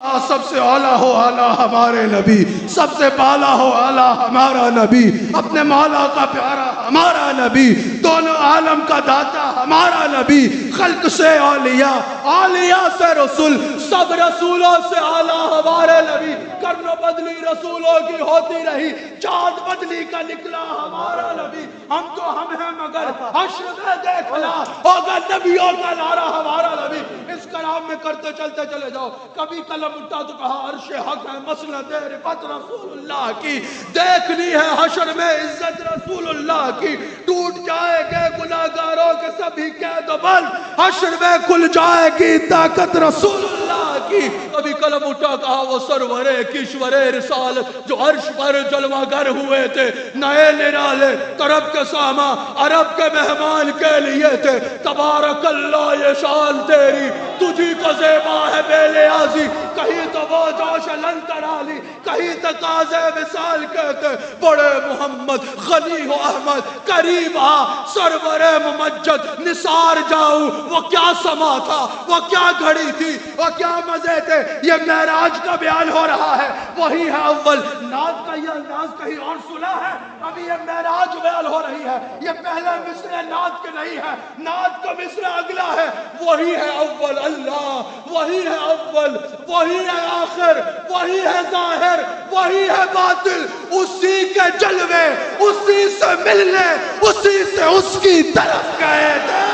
سب سے اعلیٰ ہو اعلیٰ ہمارے نبی، سب سے بالا ہو اعلیٰ ہمارا نبی، اپنے مولا کا پیارا ہمارا نبی، دونوں عالم کا داتا ہمارا نبی، خلق سے اولیاء، اولیاء سے رسول، سب رسولوں سے اعلیٰ ہمارے نبی، کرن بدلی رسولوں کی ہوتی رہی، چاند بدلی کا نکلا ہمارا نبی، ہم تو ہم ہیں مگر حشر میں دیکھنا ہوگا نبیوں کا نعرہ ہمارا نبی۔ اس کلام میں کرتے چلتے چلے جاؤ، کبھی قلم اٹھا تو کہا عرش حق ہے مسند رفعت رسول اللہ کی، دیکھنی ہے حشر میں عزت رسول اللہ کی، ٹوٹ جائے گے گناہگاروں کے سبھی قید و بند، حشر میں کھل جائے گی طاقت رسول اللہ کی۔ کبھی قلم اٹھا کہا وہ سرور کشور رسالت جو عرش پر جلوہ گر ہوئے تھے، نئے نرالے طرب کے ساما عرب کے مہمان کے لیے تھے، تبارک اللہ یہ شان تیری تجھی کو زیبا ہے بے لیازی، کہیں تو وہ جوش لنکر علی، کہیں تقاضے وصال کہتے، بڑے محمد غنی و احمد قریب آ سرور ممجد نثار جاؤں، وہ کیا سما تھا، وہ کیا گھڑی تھی، وہ کیا مزے تھے، یہ معراج کا بیان ہو رہا ہے، وہی ہے اول ناز کا یہ انداز کہیں اور سنا ہے، ابھی یہ معراج بیان ہو رہی ہے، یہ پہلے مصرع ناز کے نہیں ہے، ناز کا مصرع اگلا ہے، وہی ہے اول اللہ، وہی ہے اول، وہی ہے آخر، وہی ہے ظاہر، وہی ہے باطل، اسی کے جلوے اسی سے ملنے اسی سے اس کی طرف گئے تھے۔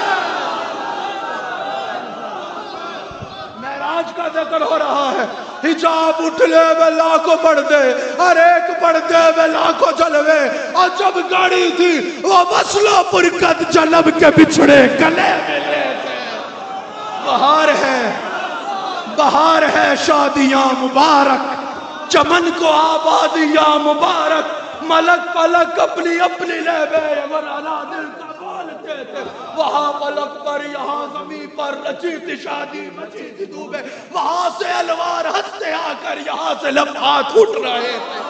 معراج کا ذکر ہو رہا ہے، حجاب اٹھلے میں لاکھوں پردے، ہر ایک پردے میں لاکھوں جلوے، اور جب گاڑی تھی وہ مسلو پرکت جلب کے بچھڑے گلے ملے تھے۔ بہار ہے، بہار ہے شادیاں مبارک، چمن کو آبادیاں مبارک، ملک پلک اپنی اپنی لہبے ورانا دل کا بولتے تھے، وہاں ملک پر یہاں زمین پر رچی تھی شادی مچی تھی دھوبے، وہاں سے الوار ہنستے آ کر یہاں سے لمحات اٹھ رہے تھے۔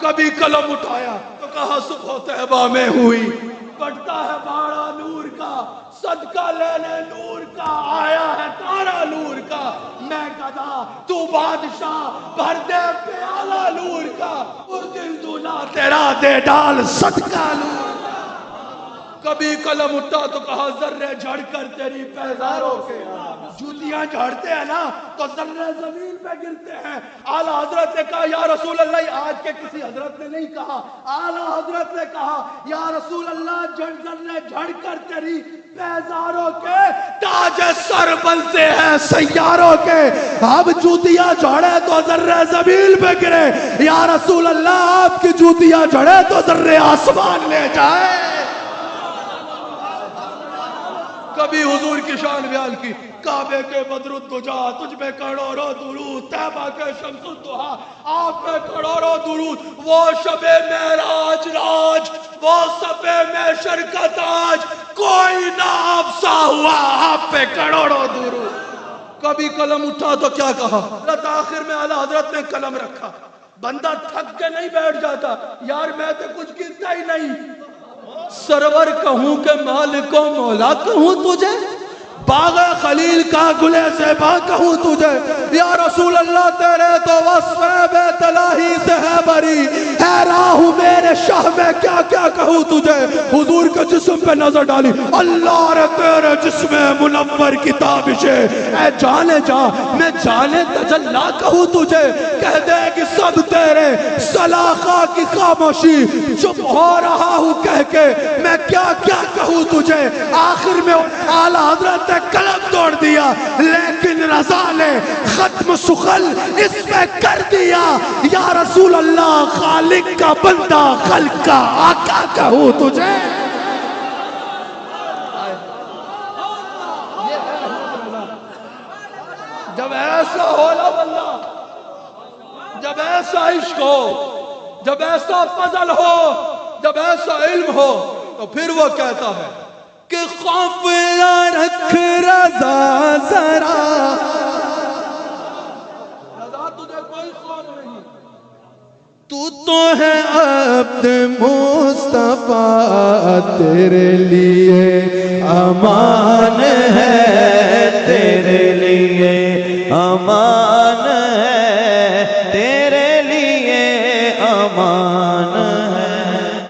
کبھی قلم اٹھایا تو کہا صبح طیبہ میں ہوئی، بڑھتا ہے باڑا نور کا، صدقہ لینے نور کا، آیا ہے تارا نور کا، میں گدا تو بادشاہ، بھر دے پیالہ نور کا، اور دل دونا تیرا دے ڈال صدقہ نور کا۔ کبھی قلم اٹھا تو کہا ذرے جھڑ کر تیری پیزاروں کے، جوتیاں جھڑتے ہیں نا تو ذرے زمین پہ گرتے ہیں۔ اعلیٰ حضرت نے کہا یا رسول اللہ، آج کے کسی حضرت نے نہیں کہا، اعلیٰ حضرت نے کہا یا رسول اللہ ذرے جھڑ کر تیری پیزاروں کے تاج سر بنتے ہیں سیاروں کے، اب جوتیاں جھڑے تو ذرے زمین پہ گرے، یا رسول اللہ آپ کی جوتیاں جھڑے تو ذرے آسمان لے جائے۔ کبھی حضور کی شان بیان کی، کعبے کے بدر الدجا تجھ پہ کروڑوں درود، طیبہ کے شمس الضحیٰ آپ پہ کروڑوں درود، وہ شب معراج راج، وہ صف محشر کا تاج، کوئی نہ افسا ہوا آپ پہ کروڑوں درود۔ کبھی قلم اٹھا تو کیا کہا، آخر میں اعلیٰ حضرت نے قلم رکھا، بندہ تھک کے نہیں بیٹھ جاتا، یار میں تو کچھ گرتا ہی نہیں، سرور کہوں کہ مالک و مولا کہوں تجھے، باغ خلیل کا گلے زیبا کہوں تجھے، یا رسول اللہ تیرے تو وصف بے تلاہی سے ہے بری، حیران ہوں میرے شاہ میں کیا کیا کہوں تجھے۔ حضور کے جسم پہ نظر ڈالی، اللہ رے تیرے جسم منور کی تابشیں، اے جانے جا میں جانے تجلا کہوں تجھے، کہہ دے کہ سب تیرے سلاخہ کی خاموشی، چپ ہو رہا ہوں کہہ کے میں کیا کیا کہوں تجھے۔ آخر میں اعلیٰ حضرت قلم توڑ دیا، لیکن رضا نے ختم سخن اس پہ کر دیا، یا رسول اللہ خالق کا بندہ خلق کا آقا کہوں تجھے۔ جب ایسا ہو نا بندہ، جب ایسا عشق ہو، جب ایسا فضل ہو، جب ایسا علم ہو، تو پھر وہ کہتا ہے کہ خوف رکھ رضا ذرا، رضا تجھے کوئی خوف نہیں، تو ہے عبد مصطفیٰ، تیرے لیے امان ہے، تیرے لیے امان امان